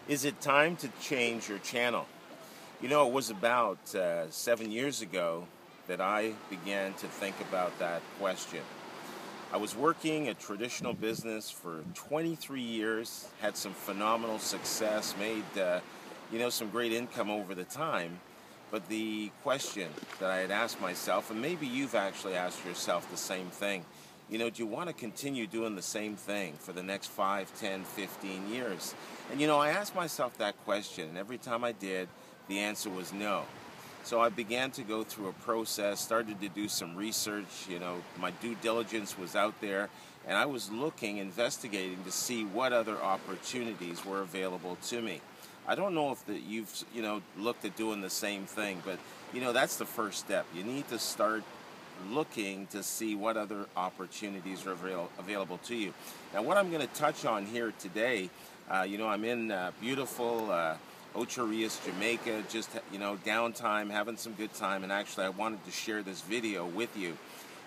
Is it time to change your channel? You know, it was about 7 years ago that I began to think about that question. I was working a traditional business for 23 years, had some phenomenal success, made some great income over the time. But the question that I had asked myself, and maybe you've actually asked yourself the same thing, do you want to continue doing the same thing for the next 5, 10, 15 years? And I asked myself that question, and every time I did, the answer was no. So I began to go through a process, started to do some research, my due diligence was out there, and I was looking, investigating to see what other opportunities were available to me. I don't know if you've looked at doing the same thing, but that's the first step. You need to start looking to see what other opportunities are available to you. Now, what I'm going to touch on here today, I'm in beautiful Ocho Rios, Jamaica, just downtime, having some good time, and actually I wanted to share this video with you.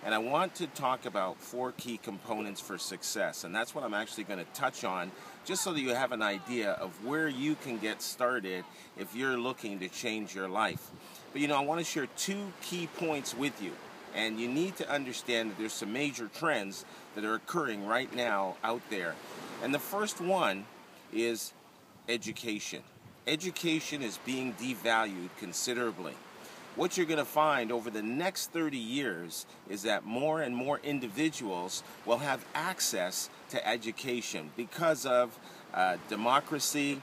And I want to talk about 4 key components for success, and that's what I'm actually going to touch on, just so that you have an idea of where you can get started if you're looking to change your life. But I want to share 2 key points with you, and you need to understand that there's some major trends that are occurring right now out there. And the first one is education. Education is being devalued considerably. What you're going to find over the next 30 years is that more and more individuals will have access to education because of democracy,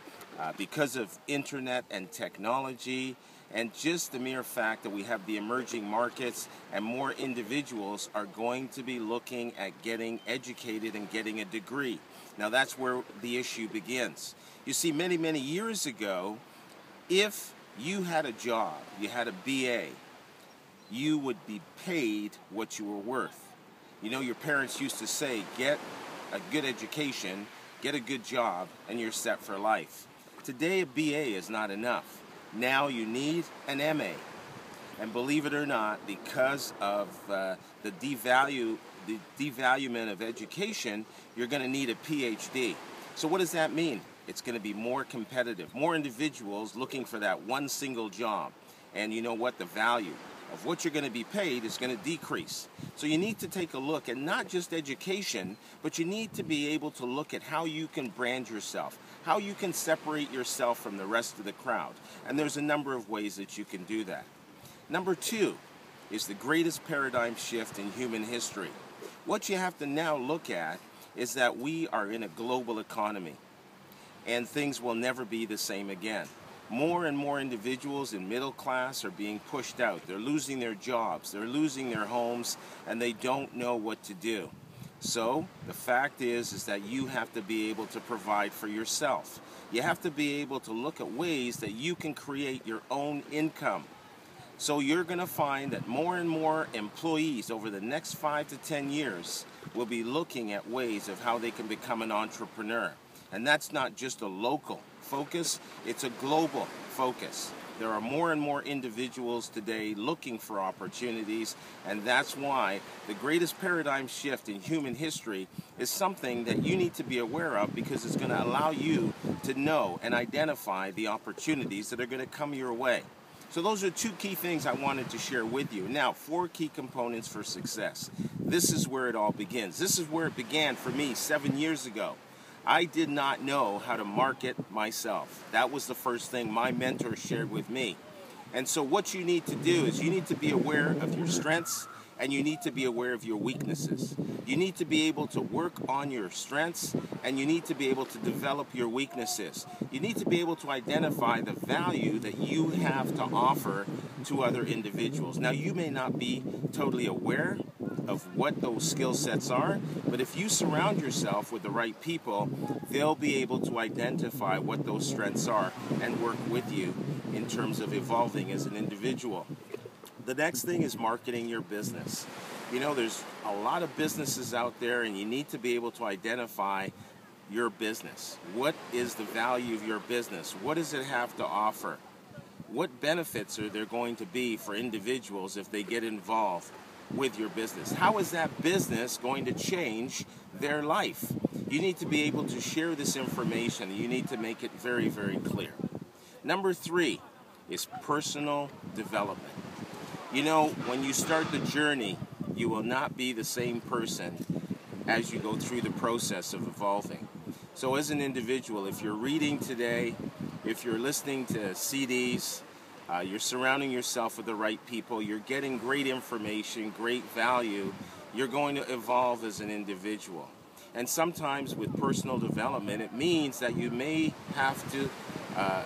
because of internet and technology, and just the mere fact that we have the emerging markets, and more individuals are going to be looking at getting educated and getting a degree. Now that's where the issue begins. You see, many, many years ago, if you had a job, you had a BA, you would be paid what you were worth. Your parents used to say, get a good education, get a good job, and you're set for life. Today, a BA is not enough. Now you need an MA. And believe it or not, because of the devaluement of education, you're going to need a PhD. So what does that mean? It's going to be more competitive, more individuals looking for that one single job. And you know what? The value of what you're going to be paid is going to decrease. So you need to take a look at not just education, but you need to be able to look at how you can brand yourself, how you can separate yourself from the rest of the crowd. And there's a number of ways that you can do that. Number 2 is the greatest paradigm shift in human history. What you have to now look at is that we are in a global economy, and things will never be the same again. More and more individuals in middle class are being pushed out. They're losing their jobs, they're losing their homes, and they don't know what to do. So the fact is that you have to be able to provide for yourself. You have to be able to look at ways that you can create your own income. So you're going to find that more and more employees over the next 5 to 10 years will be looking at ways of how they can become an entrepreneur. And that's not just a local focus, it's a global focus. There are more and more individuals today looking for opportunities, and that's why the greatest paradigm shift in human history is something that you need to be aware of, because it's going to allow you to know and identify the opportunities that are going to come your way. So those are 2 key things I wanted to share with you. Now, 4 key components for success. This is where it all begins. This is where it began for me 7 years ago. I did not know how to market myself. That was the first thing my mentor shared with me. And so what you need to do is you need to be aware of your strengths, and you need to be aware of your weaknesses. You need to be able to work on your strengths, and you need to be able to develop your weaknesses. You need to be able to identify the value that you have to offer to other individuals. Now, you may not be totally aware of what those skill sets are, but if you surround yourself with the right people, they'll be able to identify what those strengths are and work with you in terms of evolving as an individual. The next thing is marketing your business. There's a lot of businesses out there, and you need to be able to identify your business. What is the value of your business? What does it have to offer? What benefits are there going to be for individuals if they get involved? with your business? How is that business going to change their life? You need to be able to share this information. You need to make it very, very clear. Number 3 is personal development. You know, when you start the journey, you will not be the same person as you go through the process of evolving. So as an individual, if you're reading today, if you're listening to CDs, you're surrounding yourself with the right people, you're getting great information, great value, you're going to evolve as an individual. And sometimes with personal development, it means that you may have to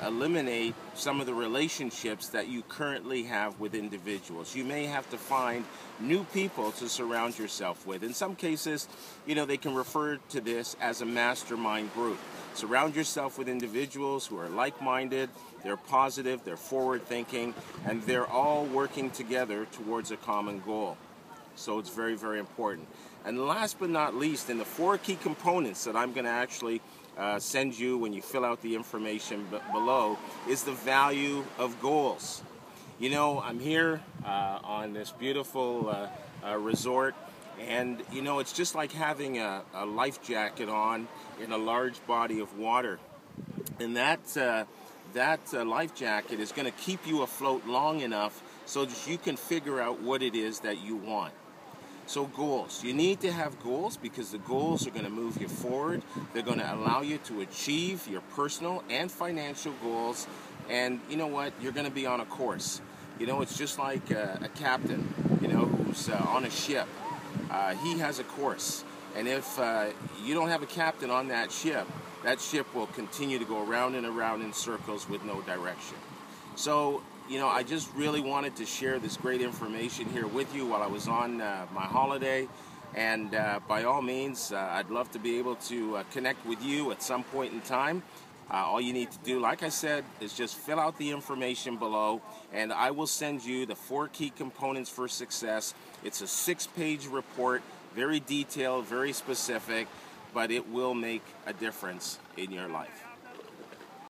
eliminate some of the relationships that you currently have with individuals. You may have to find new people to surround yourself with. In some cases, you know, they can refer to this as a mastermind group. Surround yourself with individuals who are like-minded, they're positive, they're forward-thinking, and they're all working together towards a common goal. So it's very, very important. And last but not least, in the 4 key components that I'm going to actually send you when you fill out the information below, is the value of goals. You know, I'm here on this beautiful resort, and you know, it's just like having a life jacket on in a large body of water. And that life jacket is going to keep you afloat long enough so that you can figure out what it is that you want. So goals. You need to have goals because the goals are going to move you forward. They're going to allow you to achieve your personal and financial goals. And you know what? You're going to be on a course. You know, it's just like a captain, you know, who's on a ship. He has a course. And if you don't have a captain on that ship will continue to go around and around in circles with no direction. So, you know, I just really wanted to share this great information here with you while I was on my holiday. And by all means, I'd love to be able to connect with you at some point in time. All you need to do, like I said, is just fill out the information below, and I will send you the 4 key components for success. It's a 6-page report, very detailed, very specific, but it will make a difference in your life.